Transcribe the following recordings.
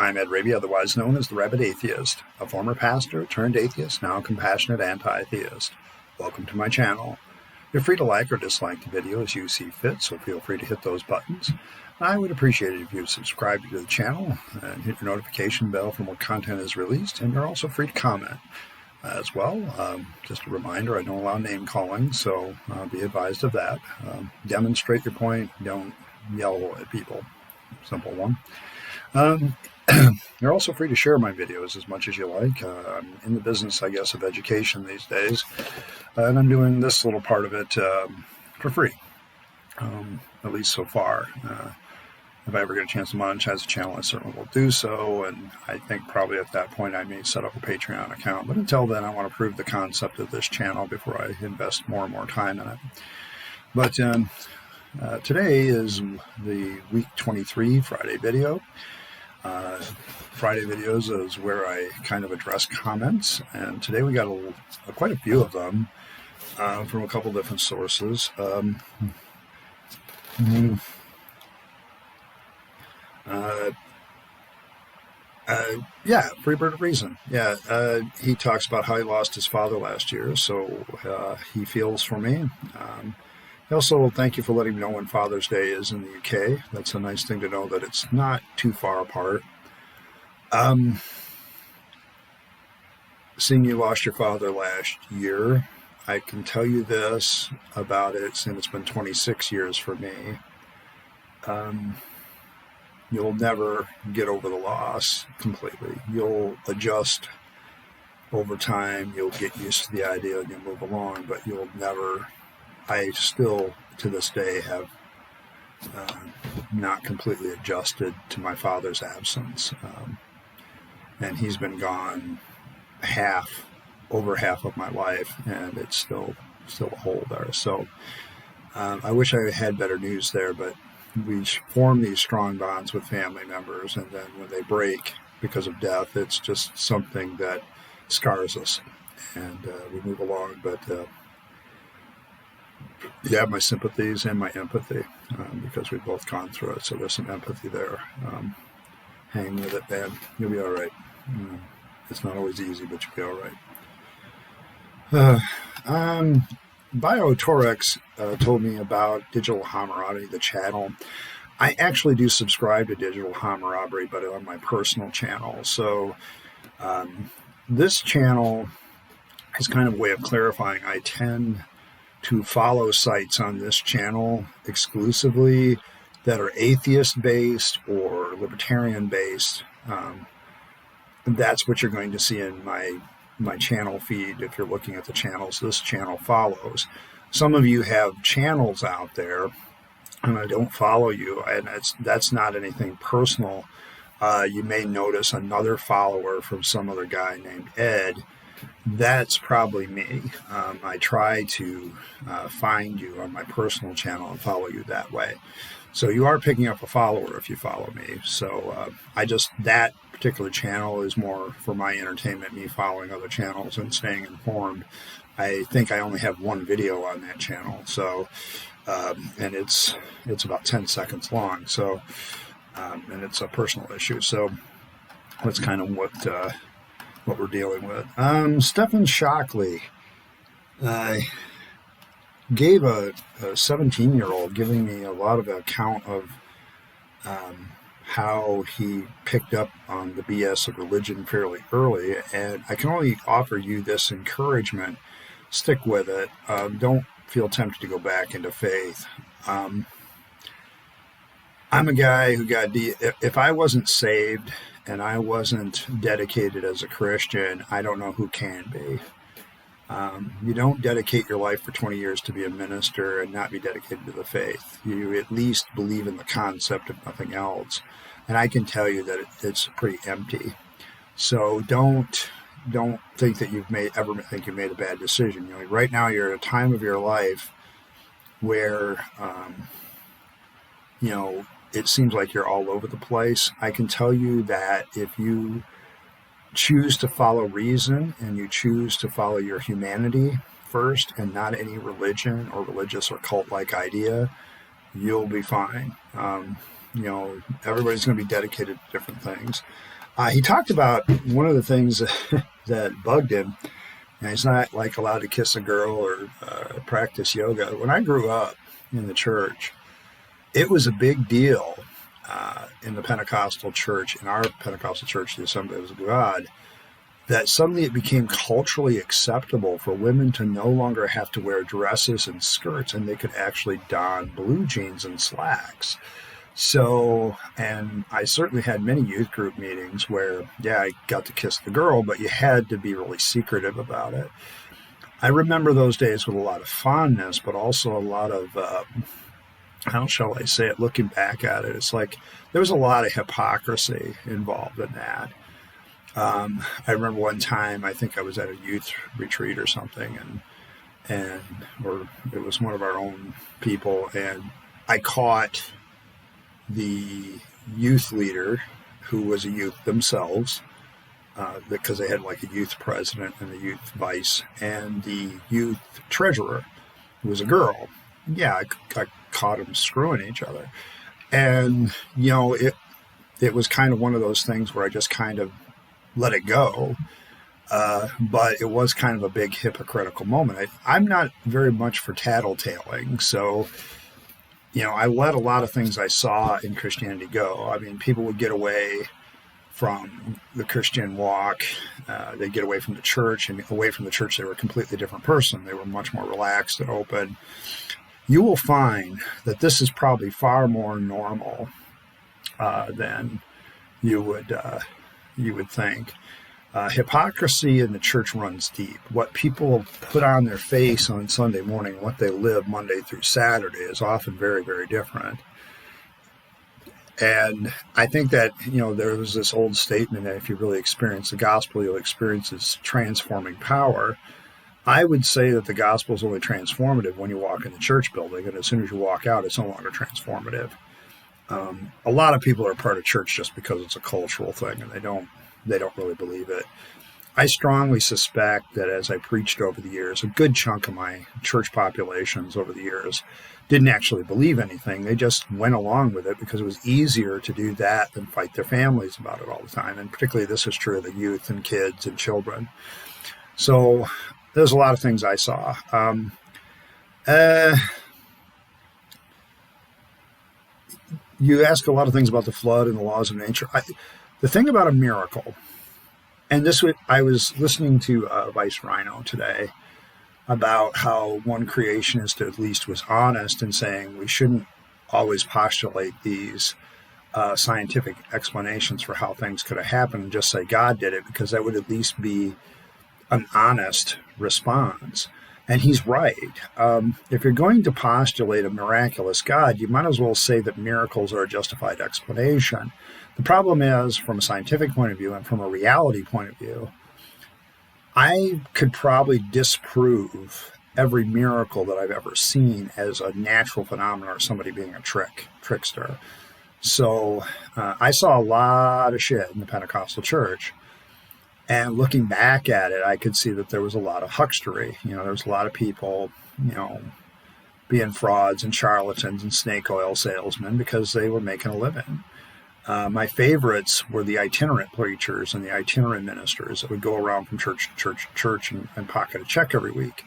I'm Ed Rabyd, otherwise known as the Rabyd Atheist, a former pastor turned atheist, now compassionate anti-theist. Welcome to my channel. You're free to like or dislike the video as you see fit, so feel free to hit those buttons. I would appreciate it if you would subscribe to the channel and hit your notification bell for more content is released, and you're also free to comment as well. Just a reminder, I don't allow name calling, so be advised of that. Demonstrate your point, don't yell at people. Simple one. You're also free to share my videos as much as you like. I'm in the business, I guess, of education these days, and I'm doing this little part of it for free, at least so far. If I ever get a chance to monetize the channel, I certainly will do so, and I think probably at that point I may set up a Patreon account. But until then, I want to prove the concept of this channel before I invest more and more time in it. But today is the week 23 Friday video. Friday videos is where I kind of address comments, and today we got quite a few of them from a couple different sources. Freebird of Reason. He talks about how he lost his father last year, so he feels for me. He also, thank you for letting me know when Father's Day is in the UK. That's a nice thing to know that it's not too far apart. Seeing you lost your father last year, I can tell you this about it, and it's been 26 years for me. You'll never get over the loss completely. You'll adjust over time. You'll get used to the idea and you'll move along, but you'll never... I still, to this day, have not completely adjusted to my father's absence. And he's been gone over half of my life, and it's still a hole there. So I wish I had better news there, but we form these strong bonds with family members, and then when they break because of death, it's just something that scars us, and we move along. But you have my sympathies and my empathy, because we've both gone through it, so there's some empathy there. Hang with it, man. You'll be all right. It's not always easy, but you'll be all right. BioTorex told me about Digital Hammurabi, the channel. I actually do subscribe to Digital Hammurabi, but on my personal channel. So this channel is kind of a way of clarifying. I tend to follow sites on this channel exclusively that are atheist-based or libertarian-based. That's what you're going to see in my channel feed if you're looking at the channels this channel follows. Some of you have channels out there, and I don't follow you, and that's not anything personal. You may notice another follower from some other guy named Ed. That's probably me. I try to find you on my personal channel and follow you that way. So you are picking up a follower if you follow me. So that particular channel is more for my entertainment, me following other channels and staying informed. I think I only have one video on that channel, so and it's about 10 seconds long. So and it's a personal issue. So that's kind of what we're dealing with. Stephen Shockley gave a 17-year-old giving me a lot of account of how he picked up on the BS of religion fairly early, and I can only offer you this encouragement: stick with it. Don't feel tempted to go back into faith. I'm a guy who if I wasn't saved and I wasn't dedicated as a Christian, I don't know who can be. You don't dedicate your life for 20 years to be a minister and not be dedicated to the faith. You at least believe in the concept of nothing else. And I can tell you that it's pretty empty. So don't think that you've made a bad decision. Right now you're at a time of your life where it seems like you're all over the place. I can tell you that if you choose to follow reason and you choose to follow your humanity first and not any religion or religious or cult-like idea, you'll be fine. Everybody's going to be dedicated to different things. He talked about one of the things that bugged him, and he's not like allowed to kiss a girl or practice yoga. When I grew up in the church, it was a big deal in the Pentecostal church, in our Pentecostal church, the Assemblies of God, that suddenly it became culturally acceptable for women to no longer have to wear dresses and skirts, and they could actually don blue jeans and slacks. So, and I certainly had many youth group meetings where, yeah, I got to kiss the girl, but you had to be really secretive about it. I remember those days with a lot of fondness, but also a lot of, how shall I say it, looking back at it, it's like there was a lot of hypocrisy involved in that. I remember one time, I think I was at a youth retreat or something, or it was one of our own people, and I caught the youth leader, who was a youth themselves, because they had like a youth president and a youth vice, and the youth treasurer, who was a girl. Yeah, I caught them screwing each other. And, it was kind of one of those things where I just kind of let it go. But it was kind of a big hypocritical moment. I'm not very much for tattletaling. So, I let a lot of things I saw in Christianity go. I mean, people would get away from the Christian walk. They'd get away from the church, and away from the church, they were a completely different person. They were much more relaxed and open. You will find that this is probably far more normal than you would think. Hypocrisy in the church runs deep. What people put on their face on Sunday morning, what they live Monday through Saturday, is often very, very different. And I think that, there was this old statement that if you really experience the gospel, you'll experience its transforming power. I would say that the gospel is only transformative when you walk in the church building, and as soon as you walk out, it's no longer transformative. A lot of people are part of church just because it's a cultural thing, and they don't really believe it. I strongly suspect that as I preached over the years, a good chunk of my church populations over the years didn't actually believe anything. They just went along with it because it was easier to do that than fight their families about it all the time. And particularly this is true of the youth and kids and children. So there's a lot of things I saw. You ask a lot of things about the flood and the laws of nature. The thing about a miracle, and I was listening to Vice Rhino today about how one creationist at least was honest in saying we shouldn't always postulate these scientific explanations for how things could have happened and just say God did it, because that would at least be an honest response. And he's right. If you're going to postulate a miraculous God, you might as well say that miracles are a justified explanation. The problem is, from a scientific point of view and from a reality point of view, I could probably disprove every miracle that I've ever seen as a natural phenomenon or somebody being a trickster. So I saw a lot of shit in the Pentecostal church. And looking back at it, I could see that there was a lot of huckstery. There was a lot of people, being frauds and charlatans and snake oil salesmen because they were making a living. My favorites were the itinerant preachers and the itinerant ministers that would go around from church to church to church and pocket a check every week.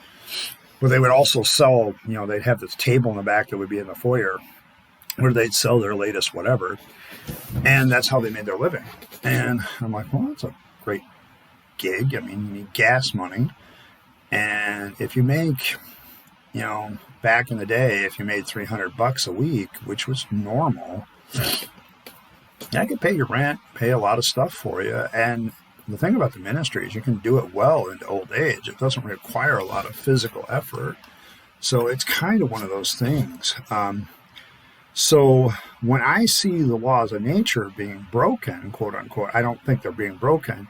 Where they would also sell, they'd have this table in the back that would be in the foyer where they'd sell their latest whatever. And that's how they made their living. And I'm like, well, that's a great gig. I mean, you need gas money. And if you make, back in the day, if you made $300 a week, which was normal, I could pay your rent, pay a lot of stuff for you. And the thing about the ministry is you can do it well into old age. It doesn't require a lot of physical effort. So it's kind of one of those things. So when I see the laws of nature being broken, quote unquote, I don't think they're being broken.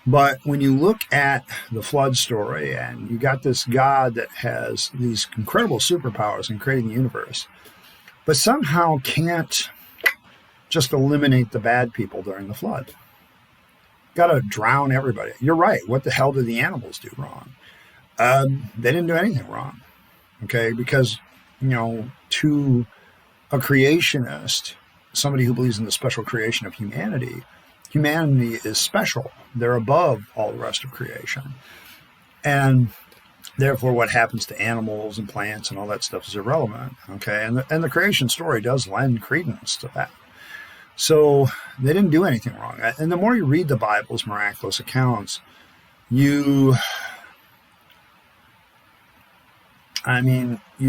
But when you look at the flood story and you got this God that has these incredible superpowers in creating the universe, but somehow can't just eliminate the bad people during the flood. Got to drown everybody. You're right. What the hell did the animals do wrong? They didn't do anything wrong. Okay. Because, to a creationist, somebody who believes in the special creation of humanity, humanity is special. They're above all the rest of creation. And therefore, what happens to animals and plants and all that stuff is irrelevant. Okay, and the creation story does lend credence to that. So they didn't do anything wrong. And the more you read the Bible's miraculous accounts, you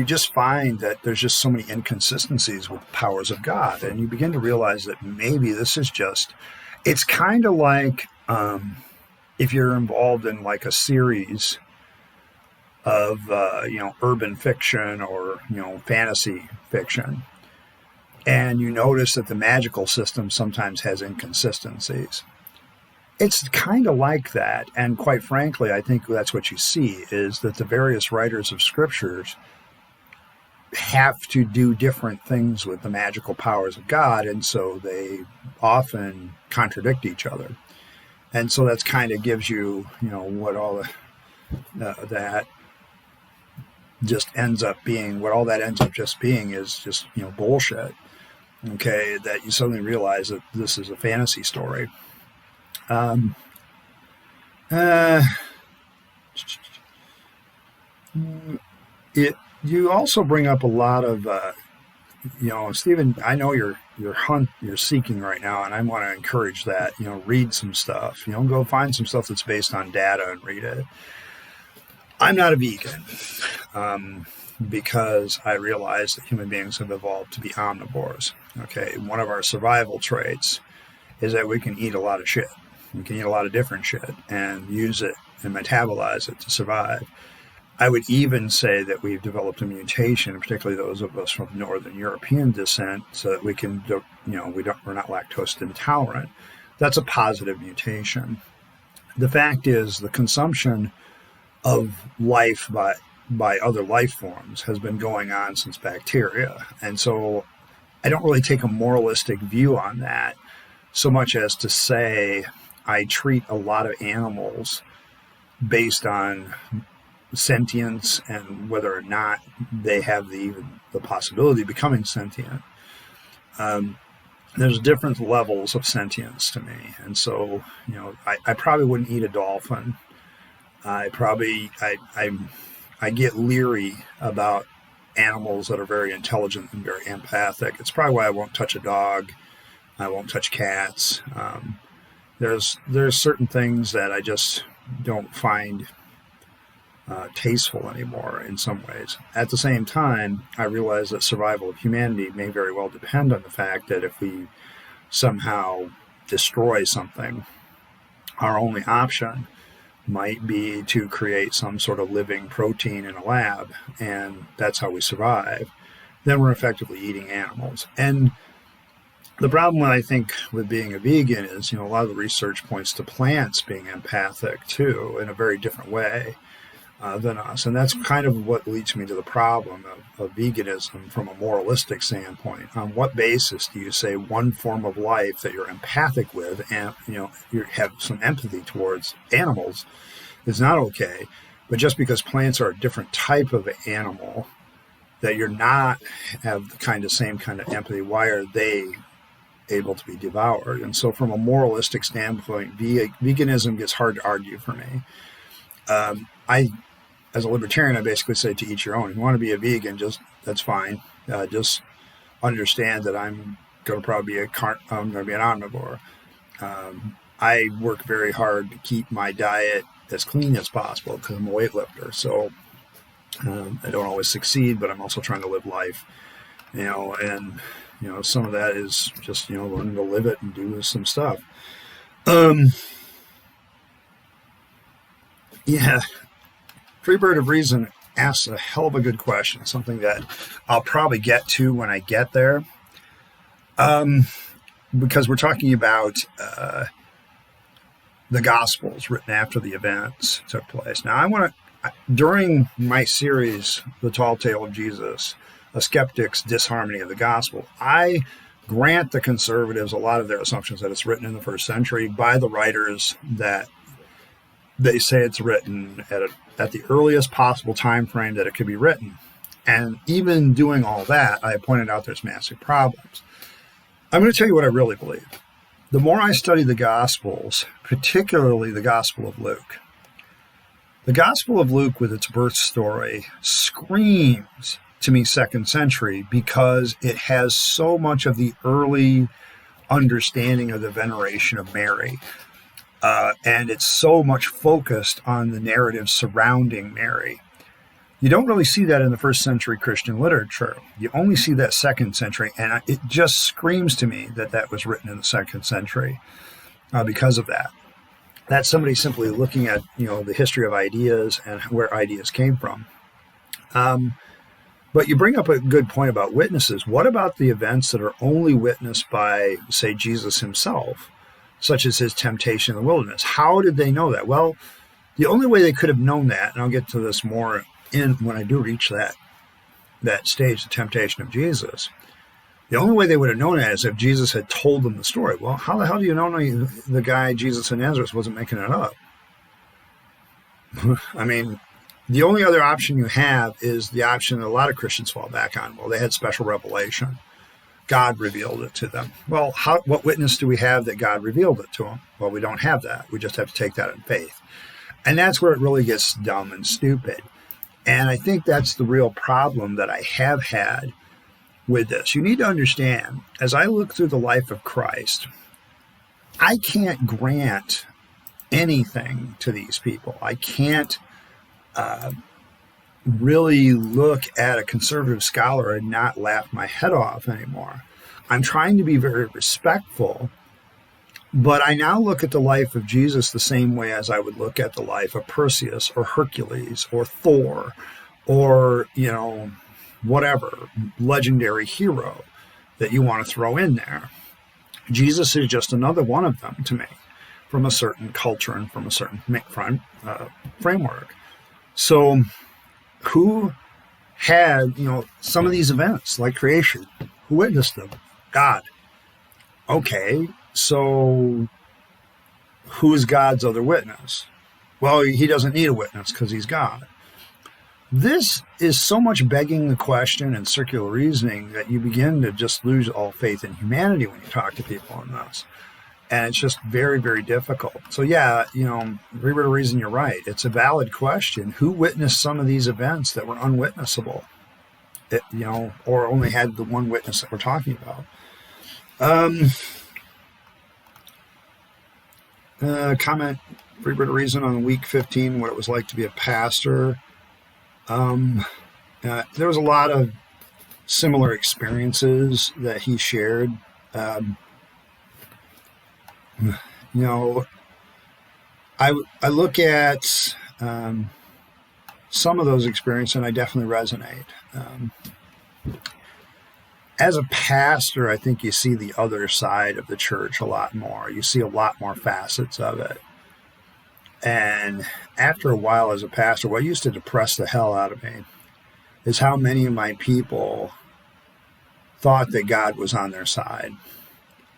just find that there's just so many inconsistencies with the powers of God, and you begin to realize that maybe this is just. It's kind of like if you're involved in like a series of urban fiction or fantasy fiction, and you notice that the magical system sometimes has inconsistencies. It's kind of like that, and quite frankly, I think that's what you see, is that the various writers of scriptures have to do different things with the magical powers of God, and so they often contradict each other. And so that's kind of gives you, what all that just ends up being, what all that ends up just being is just, bullshit. Okay, that you suddenly realize that this is a fantasy story. You also bring up a lot of, Stephen, I know you're seeking right now, and I want to encourage that, read some stuff, go find some stuff that's based on data and read it. I'm not a vegan, because I realize that human beings have evolved to be omnivores. Okay, one of our survival traits is that we can eat a lot of shit. We can eat a lot of different shit and use it and metabolize it to survive. I would even say that we've developed a mutation, particularly those of us from Northern European descent, so that we can, we're not lactose intolerant. That's a positive mutation. The fact is, the consumption of life by other life forms has been going on since bacteria. And so I don't really take a moralistic view on that so much as to say I treat a lot of animals based on sentience and whether or not they have the possibility of becoming sentient. There's different levels of sentience to me. And so, I probably wouldn't eat a dolphin. I get leery about animals that are very intelligent and very empathic. It's probably why I won't touch a dog. I won't touch cats. There's certain things that I just don't find tasteful anymore in some ways. At the same time, I realize that survival of humanity may very well depend on the fact that if we somehow destroy something, our only option might be to create some sort of living protein in a lab, and that's how we survive. Then we're effectively eating animals. And the problem, I think, with being a vegan is, a lot of the research points to plants being empathic, too, in a very different way than us. And that's kind of what leads me to the problem of veganism from a moralistic standpoint. On what basis do you say one form of life that you're empathic with and, you have some empathy towards animals is not okay, but just because plants are a different type of animal that you're not have the same kind of empathy, why are they able to be devoured? And so from a moralistic standpoint, veganism gets hard to argue for me. As a libertarian, I basically say to each your own. If you want to be a vegan, that's fine. Just understand that I'm going to probably be I'm going to be an omnivore. I work very hard to keep my diet as clean as possible because I'm a weightlifter. So I don't always succeed, but I'm also trying to live life, and some of that is just, learning to live it and do some stuff. Freebird of Reason asks a hell of a good question, something that I'll probably get to when I get there. Because we're talking about the Gospels written after the events took place. Now, during my series, The Tall Tale of Jesus, A Skeptic's Disharmony of the Gospel, I grant the conservatives a lot of their assumptions that it's written in the first century by the writers that they say it's written at the earliest possible time frame that it could be written. And even doing all that, I pointed out there's massive problems. I'm going to tell you what I really believe. the more I study the Gospels, particularly the Gospel of Luke, the Gospel of Luke with its birth story screams to me second century because it has so much of the early understanding of the veneration of Mary. And it's so much focused on the narrative surrounding Mary. You don't really see that in the first century Christian literature. You only see that second century, and it just screams to me that that was written in the second century because of that. That's somebody simply looking at, the history of ideas and where ideas came from. But you bring up a good point about witnesses. What about the events that are only witnessed by, say, Jesus himself, such as his temptation in the wilderness? How did they know that? Well, the only way they could have known that, and I'll get to this more when I do reach that stage, the temptation of Jesus, the only way they would have known that is if Jesus had told them the story. Well, how the hell do you know the guy Jesus in Nazareth wasn't making it up? I mean, the only other option you have is the option that a lot of Christians fall back on. Well, they had special revelation. God revealed it to them. Well, what witness do we have that God revealed it to them? Well, we don't have that. We just have to take that in faith. And that's where it really gets dumb and stupid. And I think that's the real problem that I have had with this. You need to understand, as I look through the life of Christ, I can't grant anything to these people. I can't really look at a conservative scholar and not laugh my head off anymore. I'm trying to be very respectful, but I now look at the life of Jesus the same way as I would look at the life of Perseus or Hercules or Thor or, whatever legendary hero that you want to throw in there. Jesus is just another one of them to me, from a certain culture and from a certain framework. So who had, some of these events like creation? Who witnessed them? God. Okay, so who's God's other witness? Well, he doesn't need a witness because he's God. This is so much begging the question and circular reasoning that you begin to just lose all faith in humanity when you talk to people on this. And it's just very, very difficult. So yeah, Freebird of Reason, you're right. It's a valid question. Who witnessed some of these events that were unwitnessable? Or only had the one witness that we're talking about. Comment, Freebird of Reason, on week 15, what it was like to be a pastor. There was a lot of similar experiences that he shared. I look at some of those experiences and I definitely resonate. As a pastor, I think you see the other side of the church a lot more. You see a lot more facets of it. And after a while as a pastor, what used to depress the hell out of me is how many of my people thought that God was on their side.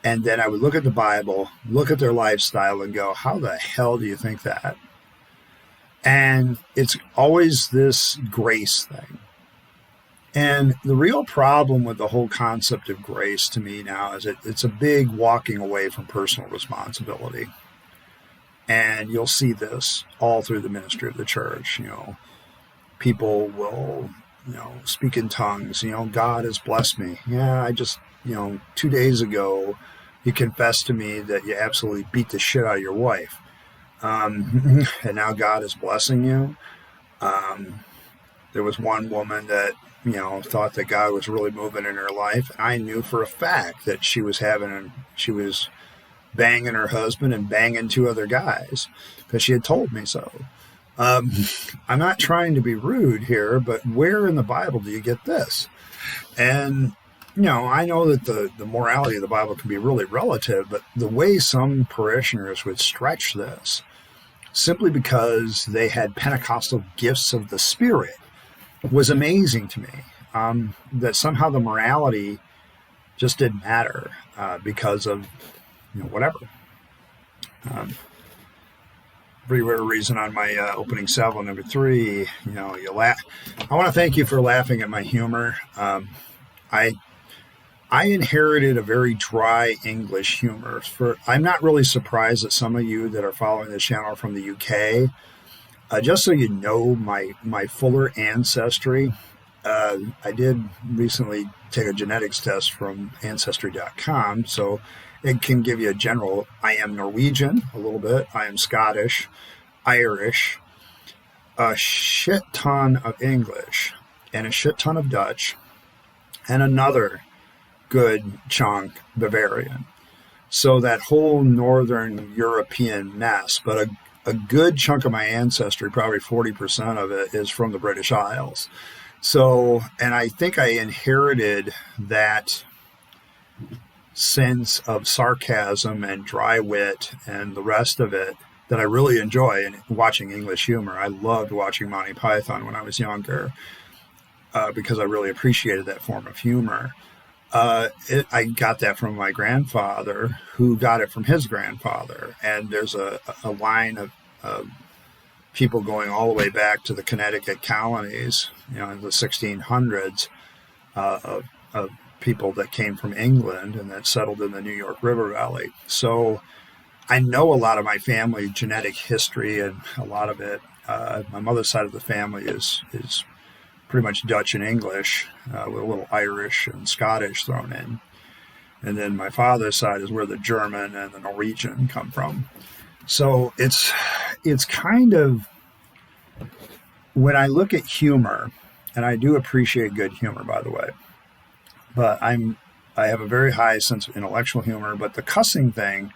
And then I would look at the Bible, look at their lifestyle and go, how the hell do you think that? And it's always this grace thing. And the real problem with the whole concept of grace to me now is it's a big walking away from personal responsibility. And you'll see this all through the ministry of the church. People will, speak in tongues. God has blessed me. Yeah, I just, 2 days ago, you confessed to me that you absolutely beat the shit out of your wife. And now God is blessing you. There was one woman that, thought that God was really moving in her life. And I knew for a fact that she was banging her husband and banging 2 other guys because she had told me so. I'm not trying to be rude here, but where in the Bible do you get this? And, I know that the morality of the Bible can be really relative, but the way some parishioners would stretch this simply because they had Pentecostal gifts of the Spirit was amazing to me. That somehow the morality just didn't matter because of whatever. Freebird of Reason on my opening salvo number 3. You laugh. I want to thank you for laughing at my humor. I I inherited a very dry English humor. I'm not really surprised that some of you that are following this channel are from the UK. Just so you know my fuller ancestry, I did recently take a genetics test from Ancestry.com, so it can give you a general. I am Norwegian a little bit. I am Scottish, Irish, a shit ton of English, and a shit ton of Dutch, and another good chunk Bavarian. So that whole Northern European mess, but a good chunk of my ancestry, probably 40% of it, is from the British Isles. So, and I think I inherited that sense of sarcasm and dry wit and the rest of it that I really enjoy in watching English humor. I loved watching Monty Python when I was younger because I really appreciated that form of humor. I got that from my grandfather, who got it from his grandfather. And there's a line of people going all the way back to the Connecticut colonies, in the 1600s, of people that came from England and that settled in the New York River Valley. So I know a lot of my family genetic history, and a lot of it, my mother's side of the family is pretty much Dutch and English, with a little Irish and Scottish thrown in. And then my father's side is where the German and the Norwegian come from. So it's kind of, when I look at humor, and I do appreciate good humor, by the way, but I have a very high sense of intellectual humor, but the cussing thing,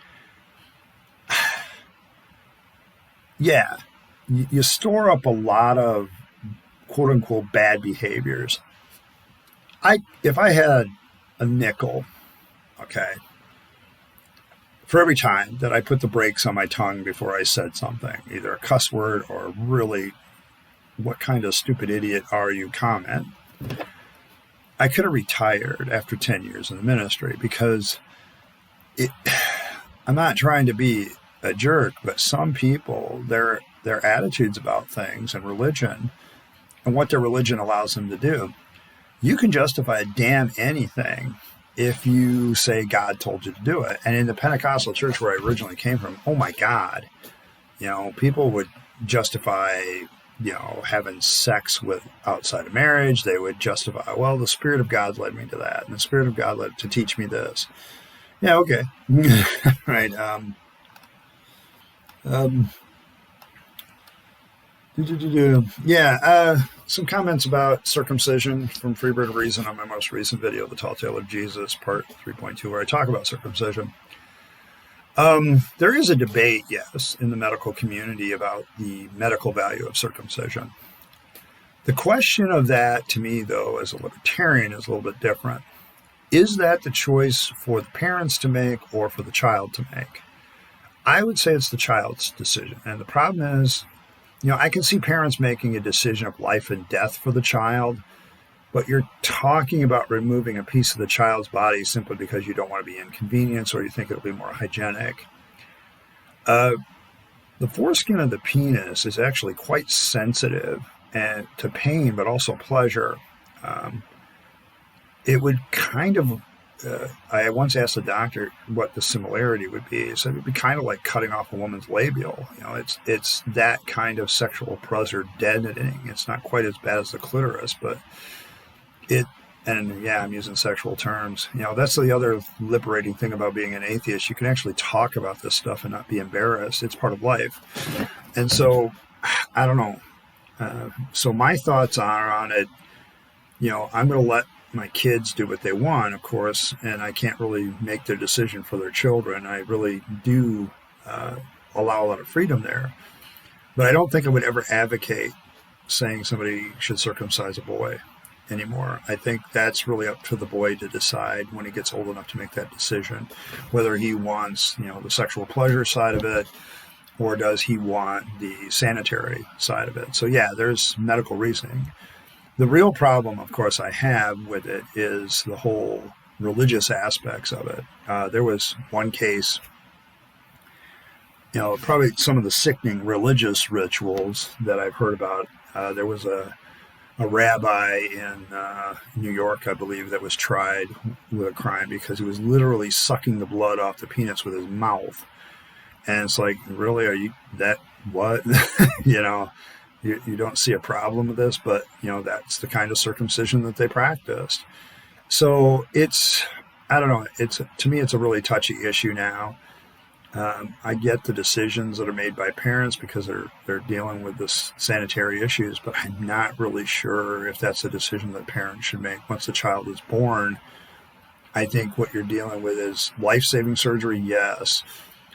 yeah, you store up a lot of quote unquote bad behaviors. If I had a nickel, okay, for every time that I put the brakes on my tongue before I said something, either a cuss word or really what kind of stupid idiot are you comment, I could have retired after 10 years in the ministry, because I'm not trying to be a jerk, but some people, their attitudes about things and religion and what their religion allows them to do, you can justify damn anything if you say God told you to do it. And in the Pentecostal church where I originally came from, oh my God, people would justify, having sex with outside of marriage. They would justify, well, the Spirit of God led me to that, and the Spirit of God led to teach me this. Yeah, okay. Right. Some comments about circumcision from Freebird of Reason on my most recent video, The Tall Tale of Jesus, part 3.2, where I talk about circumcision. There is a debate, yes, in the medical community about the medical value of circumcision. The question of that, to me, though, as a libertarian, is a little bit different. Is that the choice for the parents to make or for the child to make? I would say it's the child's decision. And the problem is, I can see parents making a decision of life and death for the child, but you're talking about removing a piece of the child's body simply because you don't want to be inconvenienced or you think it'll be more hygienic. The foreskin of the penis is actually quite sensitive and to pain, but also pleasure. It would kind of, I once asked a doctor what the similarity would be. He said it would be kind of like cutting off a woman's labial. It's that kind of sexual pleasure deadening. It's not quite as bad as the clitoris, but I'm using sexual terms. That's the other liberating thing about being an atheist. You can actually talk about this stuff and not be embarrassed. It's part of life. And so, I don't know. So my thoughts are on it, I'm going to let my kids do what they want, of course, and I can't really make their decision for their children. I really do allow a lot of freedom there. But I don't think I would ever advocate saying somebody should circumcise a boy anymore. I think that's really up to the boy to decide when he gets old enough to make that decision, whether he wants, the sexual pleasure side of it, or does he want the sanitary side of it. So yeah, there's medical reasoning. The real problem, of course, I have with it is the whole religious aspects of it. There was one case, probably some of the sickening religious rituals that I've heard about. There was a a rabbi in New York, I believe, that was tried with a crime because he was literally sucking the blood off the penis with his mouth. And it's like, really, are you that what? you know, you don't see a problem with this, but that's the kind of circumcision that they practiced. So I don't know, to me, it's a really touchy issue now. I get the decisions that are made by parents because they're dealing with this sanitary issues, but I'm not really sure if that's a decision that parents should make once the child is born. I think what you're dealing with is life-saving surgery, yes.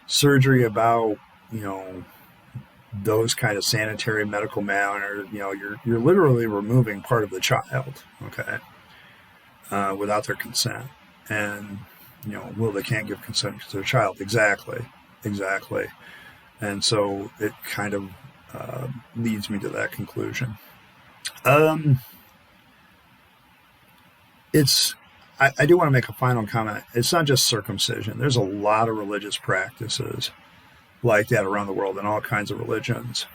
Surgery about, those kind of sanitary medical manners, you're literally removing part of the child, okay, without their consent. And, well, they can't give consent to their child. Exactly. And so it kind of leads me to that conclusion. I do want to make a final comment. It's not just circumcision. There's a lot of religious practices like that around the world in all kinds of religions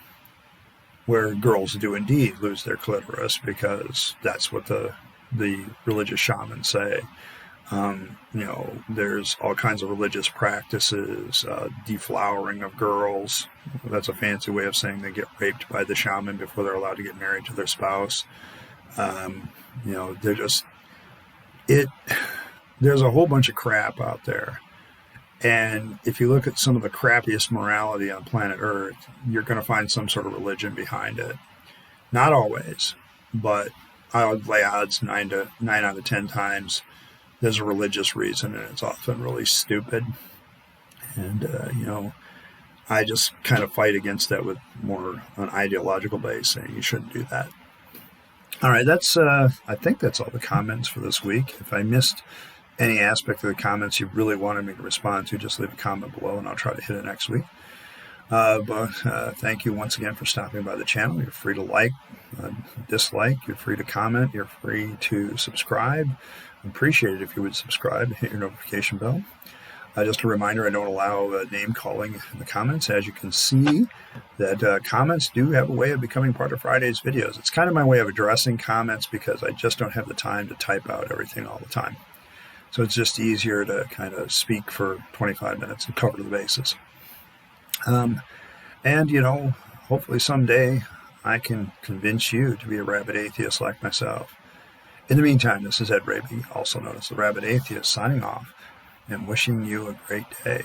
where girls do indeed lose their clitoris because that's what the religious shamans say. There's all kinds of religious practices, deflowering of girls. That's a fancy way of saying they get raped by the shaman before they're allowed to get married to their spouse. There's a whole bunch of crap out there. And if you look at some of the crappiest morality on planet Earth, you're going to find some sort of religion behind it. Not always, but I would lay odds 9 out of 10 times there's a religious reason, and it's often really stupid. And, I just kind of fight against that with more an ideological base, saying you shouldn't do that. All right, I think that's all the comments for this week. If I missed any aspect of the comments you really wanted me to respond to, just leave a comment below and I'll try to hit it next week. But thank you once again for stopping by the channel. You're free to like, dislike, you're free to comment, you're free to subscribe. I'd appreciate it if you would subscribe and hit your notification bell. Just a reminder, I don't allow name calling in the comments. As you can see, that comments do have a way of becoming part of Friday's videos. It's kind of my way of addressing comments because I just don't have the time to type out everything all the time. So it's just easier to kind of speak for 25 minutes and cover the bases. And, hopefully someday I can convince you to be a rabid atheist like myself. In the meantime, this is Rabyd, also known as the Rabid Atheist, signing off and wishing you a great day.